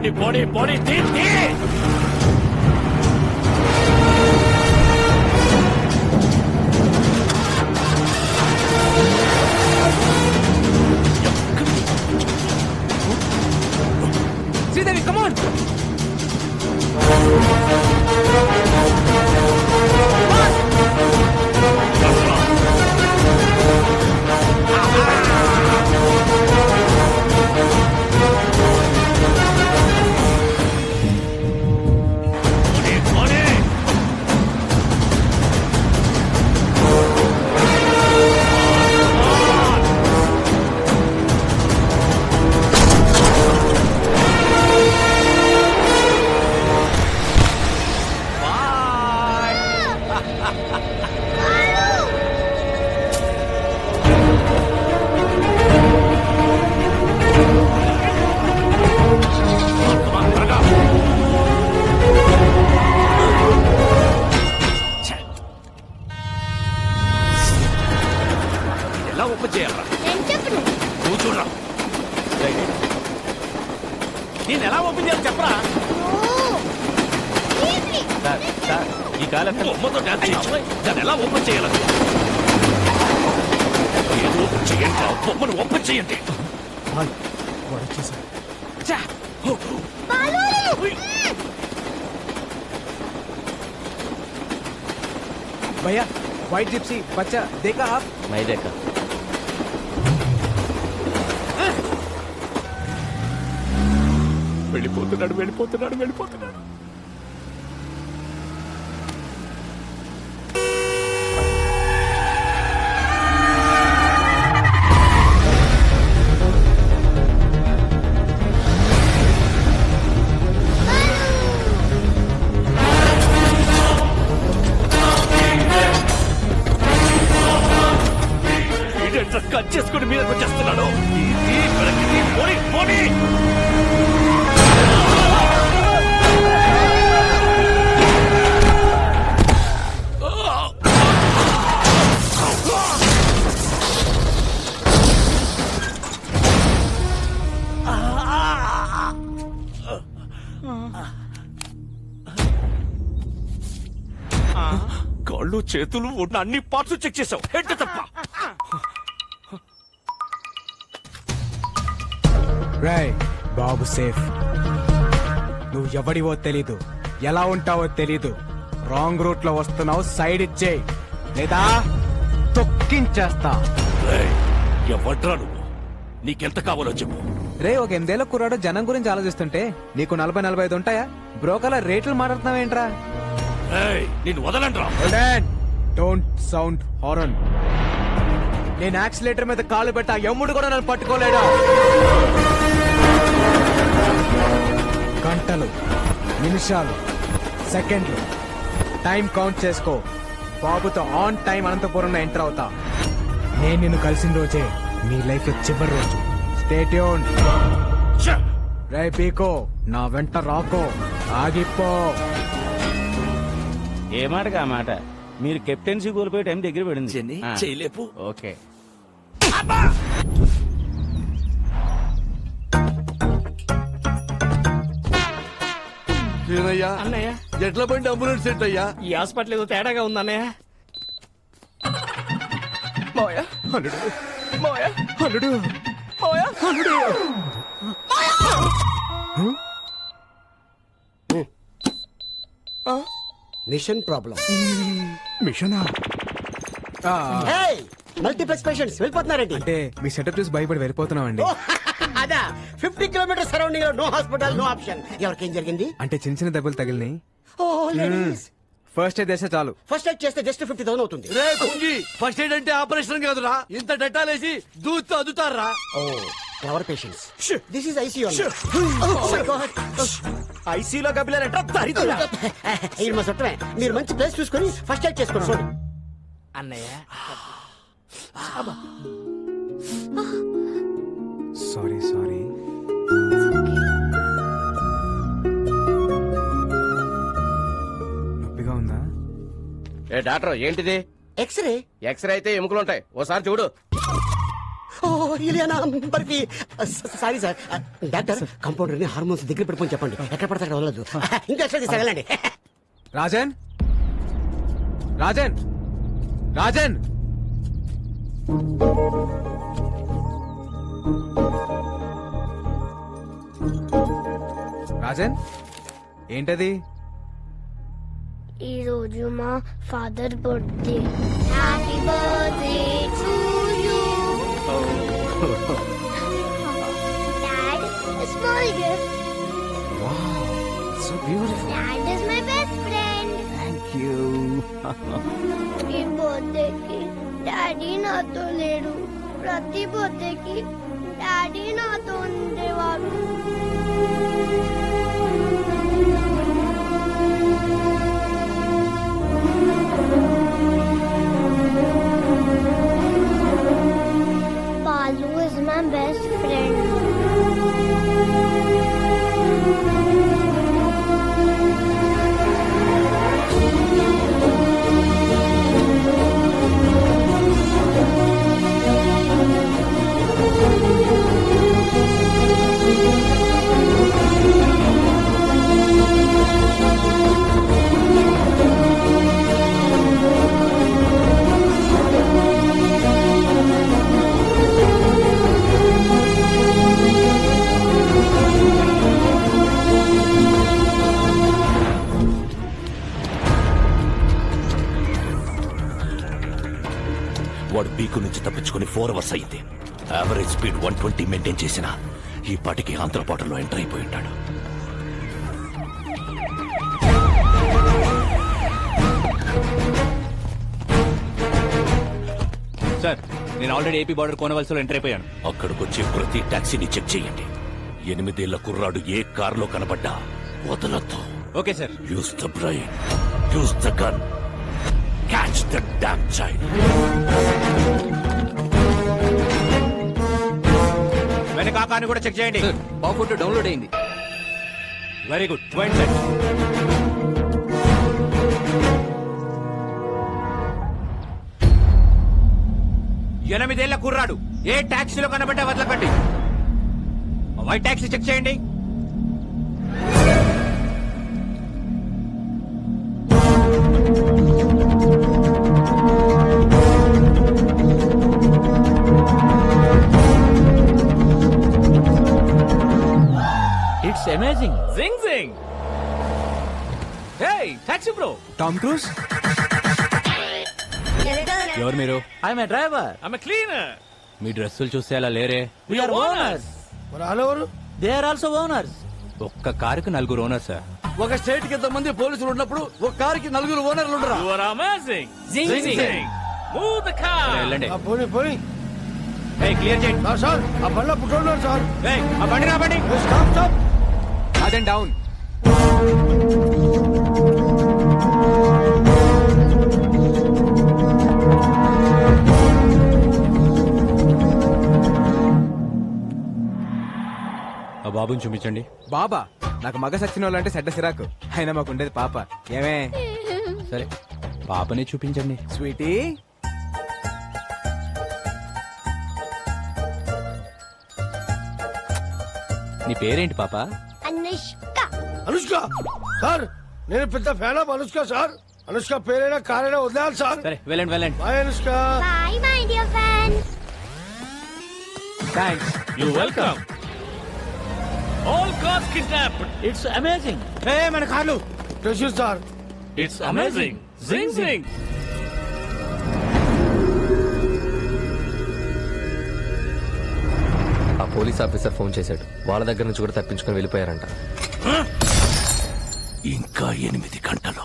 బండి పోనీ పోనీ తీ తీ. శ్రీదేవి కమాన్. పోనీ పోనీ. ఎలా ఒప్పు చేయాలరా? నువ్వు చూడరా. నేను ఎలా ఓపెన్ చేయాలి చెప్పరా? ఈ కాలం బొమ్మతో డాన్స్ చేయించు. దాన్ని ఎలా ఓపెన్ చేయాలి? ఏదో ఓపెన్ చేయండి. బొమ్మను ఓపెన్ చేయండి. ఛా! ఉయ్. भैया व्हाइट जिप्सी बच्चा देखा आप? मैं देखा. వెళ్ళిపోతున్నాడు వెళ్ళిపోతున్నాడు వెళ్ళిపోతున్నాడు. కట్ చేసుకుని మీదకి వచ్చేస్తున్నాడు. పోనీ పోనీ. కాళ్ళు చేతులు ఉన్న అన్ని పార్ట్స్ చెక్ చేసావు. హెడ్ తప్ప. రాయ్ బాబు సేఫ్. నువ్వు ఎవడివో తెలీదు, ఎలా ఉంటావో తెలీదు. రాంగ్ రూట్ లో వస్తున్నావు, సైడ్ ఇచ్చే లేదా తొక్కించేస్తా. ఎవడ్రా నువ్వు? నీకెంత కావాలో చెప్పు. రే ఒక 8 కుర్రాడు జనం గురించి ఆలోచిస్తుంటే నీకు 40-45 ఉంటాయా? బ్రోకర్ల రేట్లు మాట్లాడుతున్నావేంట్రా? నేను వదలండ్రా. Don't sound horn. నేను యాక్సిలేటర్ మీద కాలు పెట్టా, ఎమ్ముడు కూడా నన్ను పట్టుకోలేడా? గంటలు, నిమిషాలు, సెకండ్లు టైం కౌంట్ చేసుకో. బాబుతో ఆన్ టైం అనంతపురంలో ఎంటర్ అవుతా. నేను నిన్ను కలిసిన రోజే నీ లైఫ్ చివరి రోజు. Stay tune. రే పీకో, నా వెంట రాకో, ఆగిపో. ఏ మాటగా ఆ మాట. మీరు కెప్టెన్సీ కోల్పోయే టైం దగ్గర పడింది. చేయలేపు. ఓకే. అన్నయ్య ఎట్ల బండి అంబులెన్స్ సెట్ అయ్యా? ఈ హాస్పిటల్ ఏదో తేడాగా ఉంది అన్నయ్య. Machine problem. మిషనా? మల్టీప్లెక్స్ పేషెంట్స్ వెళ్ళిపోతున్నారండి. అంటే మీ సెటప్ చూసి భయపడి వెళ్ళిపోతున్నామండి. అదా 50 కిలోమీటర్ సరౌండింగ్ లో నో హాస్పిటల్, నో ఆప్షన్. ఎవరికేం జరిగింది? అంటే చిన్న చిన్న దెబ్బలు తగిలినాయి. ఫస్ట్ ఎయిడ్ చేస్తే చాలు. ఫస్ట్ ఎయిడ్ చేస్తే జస్ట్ 50,000 అవుతుంది. రే కుంగి, ఫస్ట్ ఎయిడ్ అంటే ఆపరేషన్ కాదురా. ఇంత డెటాలేసి దూత్తు అదుతారా? ఎవర్ పేషెంట్స్. This is ICU. ఐసీలో గబిలారంట దరిద్రుడా. ఇది మా చుట్టమే. మీరు మంచి ప్లేస్ చూసుకొని ఫస్ట్ ఎయిడ్ చేసుకోండి. అన్నయ్య సారీ సారీ. నొప్పిగా ఉందా? ఏ డాక్టర్ ఏంటిది? ఎక్స్రే. ఎక్స్రే అయితే ఎముకలు ఉంటాయి, ఓసారి చూడు. ఓ Ileana barfi sorry sir doctor compounder ని హార్మోన్స్ దగ్గర పెట్టుకొని చెప్పండి ఎక్కడ పడితే అక్కడ వదలదు ఇంకా ఎక్స్ట్రా తీసుకెళ్ళండి రాజన్ రాజన్ రాజన్ రాజన్ ఏంటది ఈ రోజు మా father birthday happy birthday to you dad small gift so beautiful dad is my best friend thank you ఈ బర్త్డేకి డాడీ నాతో లేడు ప్రతి బర్త్డేకి డాడీ నాతో ఉండేవాడు Balu is my best friend. వాడు పీకు నుంచి తప్పించుకుని 4 అవర్స్ అయింది. యావరేజ్ స్పీడ్ 120 మెయింటైన్ చేసిన ఈ పాటికి ఆంధ్రపాటలో ఎంటర్ అయిపోయి ఉంటాడు. సార్ నేను ఆల్రెడీ ఏపీ బార్డర్ కోనవలసలో ఎంటర్ అయిపోయాను. అక్కడికొచ్చే ప్రతి టాక్సీని చెక్ చేయండి. 8 ఏళ్ల కుర్రాడు ఏ కారులో కనబడ్డా వదలొద్దు. Okay sir. Use the brain, use the gun, catch the damn child. వెనక ఆ కార్ని కూడా చెక్ చేయండి. బాఫోటో డౌన్లోడ్ అయింది. Very good. White set. ఎనిమిదేళ్ల కుర్రాడు ఏ టాక్సీలో కనబడ్డా వదలకండి. వైట్ టాక్సీ చెక్ చేయండి. It's amazing zing zing hey taxi bro Tom Cruise ఎవరు మీరు? I'm a driver I'm a cleaner మీ డ్రెస్సులు చూస్తే అలా లేరే. వి ఆర్ ఓనర్స్ రాలేవారు దే ఆర్ ఆల్సో ఓనర్స్ ఒక్క కారుకు 4 ఓనర్ సార్. ఒక స్టేట్ కి మంది పోలీసులు ఉన్నప్పుడు ఒక కారుకి 4 ఓనర్లు ఉండరా? యు ఆర్ అమేజింగ్ జింగ్ జింగ్ మూవ్ ద కార్ వెళ్ళండి. పోనీ పోనీ క్లియర్ చేయండి. సార్ ఆ బండ్ల పుట్టున్నారు సార్. ఆ బండి రా బండి. Stop stop. రాజన్ డౌన్. ఆ బాబుని చూపించండి. బాబా నాకు మగ సచ్చిన వాళ్ళంటే చెడ్డ సిరాకు. అయినా మాకు ఉండేది పాప. ఏమే సరే పాపనే చూపించండి. స్వీటీ నీ పేరేంటి పాప? అనుష్క అనుష్క సార్ నేను పెద్ద fan of Anushka sir. Anushka పేరైనా కారైనా వదిలేయాలి సార్. సరే వెళ్ళండి వెళ్ళండి. Bye Anushka. Bye my dear friends thanks. You welcome all cars kidnapped it's amazing మన కార్లు. Pressure sir. It's amazing zing జింగ్ ఆ పోలీస్ ఆఫీసర్ ఫోన్ చేశాడు. వాళ్ళ దగ్గర నుంచి కూడా తప్పించుకొని వెళ్ళిపోయారంట. ఇంకా 8 గంటలు.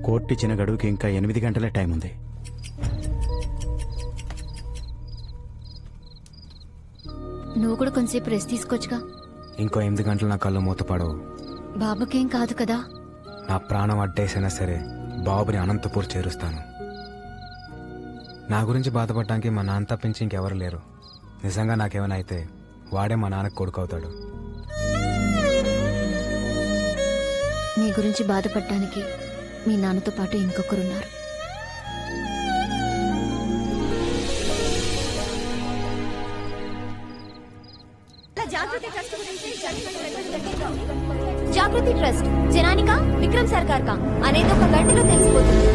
కోర్టు ఇచ్చిన గడువుకి ఇంకా 8 గంటలే టైం ఉంది. నువ్వు కూడా కొంచెంసేపు రెస్ట్ తీసుకోవచ్చుగా. ఇంకో 8 గంటలు నా కళ్ళు మూతపడవు. బాబుకేం కాదు కదా. నా ప్రాణం అడ్డేసైనా సరే బాబుని అనంతపూర్ చేరుస్తాను. నా గురించి బాధపడటానికి మా నాన్న తప్పించి ఇంకెవరు లేరు. నిజంగా నాకేమైనా అయితే వాడే మా నాన్నకు కొడుకు అవుతాడు. నీ గురించి బాధపడటానికి మీ నాన్నతో పాటు ఇంకొకరున్నారు. జాగృతి ట్రస్ట్ జనానికా విక్రమ్ సర్కార్ కా అనేది ఒక గంటలో తెలిసిపోతుంది.